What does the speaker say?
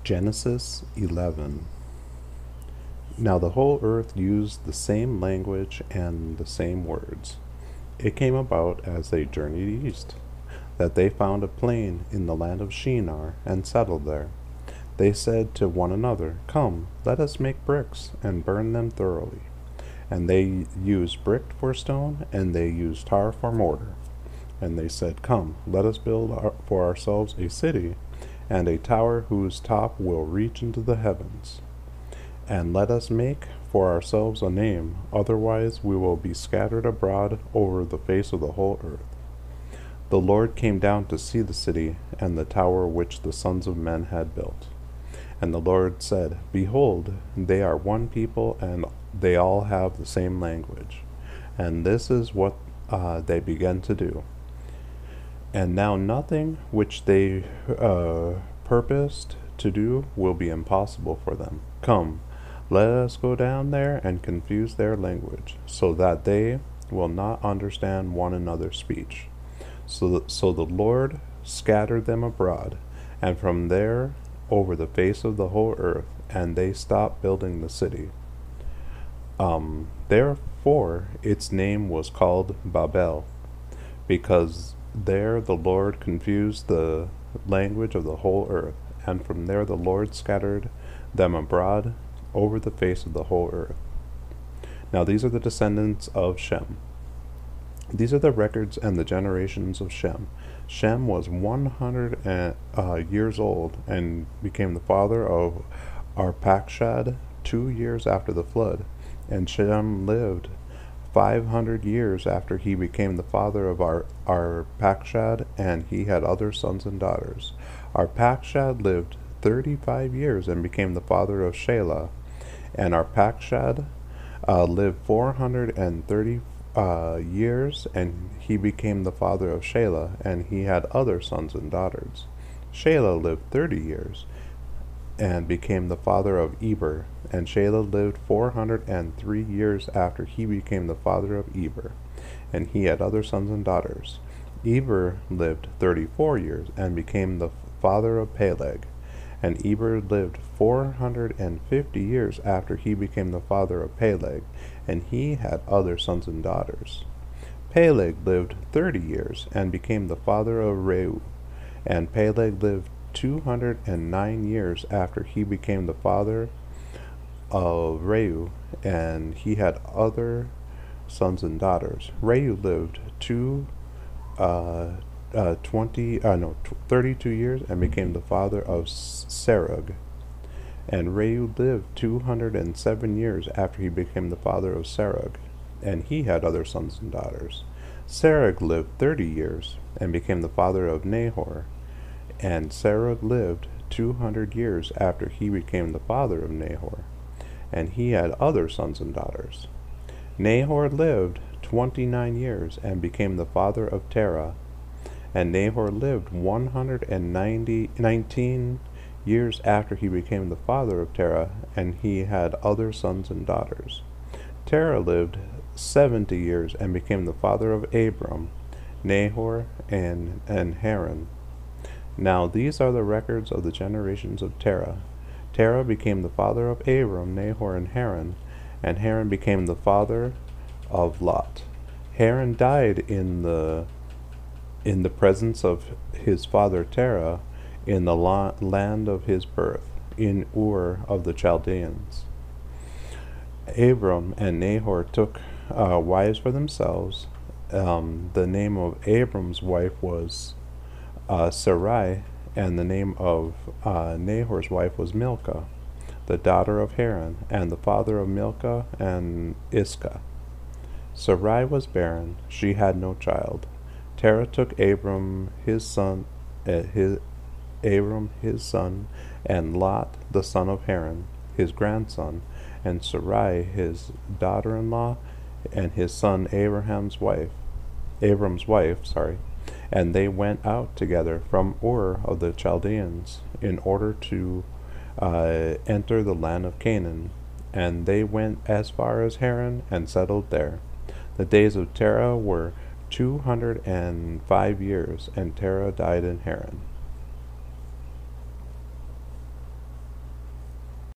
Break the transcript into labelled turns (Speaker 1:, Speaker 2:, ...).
Speaker 1: Genesis 11. Now the whole earth used the same language and the same words. It came about as they journeyed east, that they found a plain in the land of Shinar, and settled there. They said to one another, Come, let us make bricks, and burn them thoroughly. And they used brick for stone, and they used tar for mortar. And they said, Come, let us build for ourselves a city, and a tower whose top will reach into the heavens. And let us make for ourselves a name, otherwise we will be scattered abroad over the face of the whole earth. The Lord came down to see the city and the tower which the sons of men had built. And the Lord said, Behold, they are one people, and they all have the same language. And this is what they began to do. And now nothing which they purposed to do will be impossible for them. Come, let us go down there and confuse their language, so that they will not understand one another's speech. So the Lord scattered them abroad, and from there over the face of the whole earth, and they stopped building the city. Therefore its name was called Babel, because there the Lord confused the language of the whole earth, and from there the Lord scattered them abroad over the face of the whole earth. Now these are the descendants of Shem. These are the records and the generations of Shem. Shem was 100 years old and became the father of Arpachshad 2 years after the flood. And Shem lived 500 years after he became the father of Arpachshad, and he had other sons and daughters. Arpachshad lived 35 years and became the father of Shelah, and Arpachshad lived 430 years, and he became the father of Shelah, and he had other sons and daughters. Shelah lived 30 years and became the father of Eber, and Shelah lived 403 years after he became the father of Eber, and he had other sons and daughters. Eber lived 34 years and became the father of Peleg, and Eber lived 450 years after he became the father of Peleg, and he had other sons and daughters. Peleg lived 30 years and became the father of Reu, and Peleg lived 209 years after he became the father of Reu, and he had other sons and daughters. Reu lived 32 years and became the father of Serug, and Reu lived 207 years after he became the father of Serug, and he had other sons and daughters. Serug lived 30 years and became the father of Nahor, and Serug lived 200 years after he became the father of Nahor, and he had other sons and daughters. Nahor lived 29 years and became the father of Terah, and Nahor lived 119 years after he became the father of Terah, and he had other sons and daughters. Terah lived 70 years and became the father of Abram, Nahor, and Haran. Now these are the records of the generations of Terah. Terah became the father of Abram, Nahor, and Haran became the father of Lot. Haran died in the presence of his father Terah in the land of his birth, in Ur of the Chaldeans. Abram and Nahor took wives for themselves. The name of Abram's wife was Sarai, and the name of Nahor's wife was Milcah, the daughter of Haran, and the father of Milcah and Iscah. Sarai was barren; she had no child. Terah took Abram his son, and Lot the son of Haran, his grandson, and Sarai his daughter-in-law, and his son Abram's wife, and they went out together from Ur of the Chaldeans in order to enter the land of Canaan, and they went as far as Haran and settled there. The days of Terah were 205 years, and Terah died in Haran.